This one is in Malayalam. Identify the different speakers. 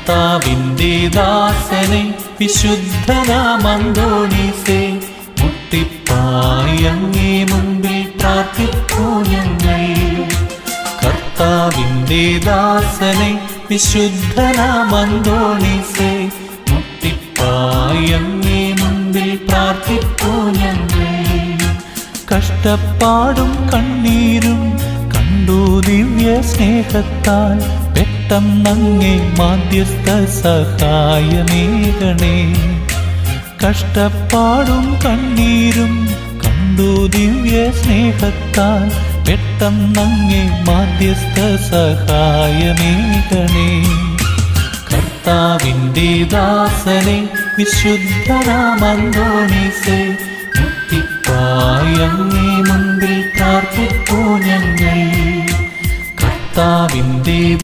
Speaker 1: കർത്താവിന്റെ ദാസനെ വിശുദ്ധനാമന്തോണീസേ, മുട്ടിപ്പായി അങ്ങേ മുമ്പിൽ പ്രാർത്ഥിപ്പൂ ഞങ്ങൾ. കർത്താവിന്റെ ദാസനെ വിശുദ്ധനാമന്തോണീസേ, മുട്ടിപ്പായി അങ്ങേ മുമ്പിൽ പ്രാർത്ഥിപ്പൂ ഞങ്ങൾ. കഷ്ടപ്പാടും കണ്ണീരും കണ്ടു ദിവ്യ സ്നേഹത്താൽ പെട്ടെന്നങ്ങേ മാധ്യസ്ഥ സഹായമേകണേ. കഷ്ടപ്പാടും കണ്ണീരും കണ്ടു ദിവ്യ സ്നേഹത്താൽ പെട്ടെന്നങ്ങേ മാധ്യസ്ഥ സഹായമേകണേ. കർത്താവിന്റെ ദാസനെ വിശുദ്ധനാമന്തോണീസേ, മുട്ടിപ്പായി അങ്ങേ മുമ്പിൽ പ്രാർത്ഥിപ്പൂ ഞങ്ങൾ. കർത്താവിന്റെ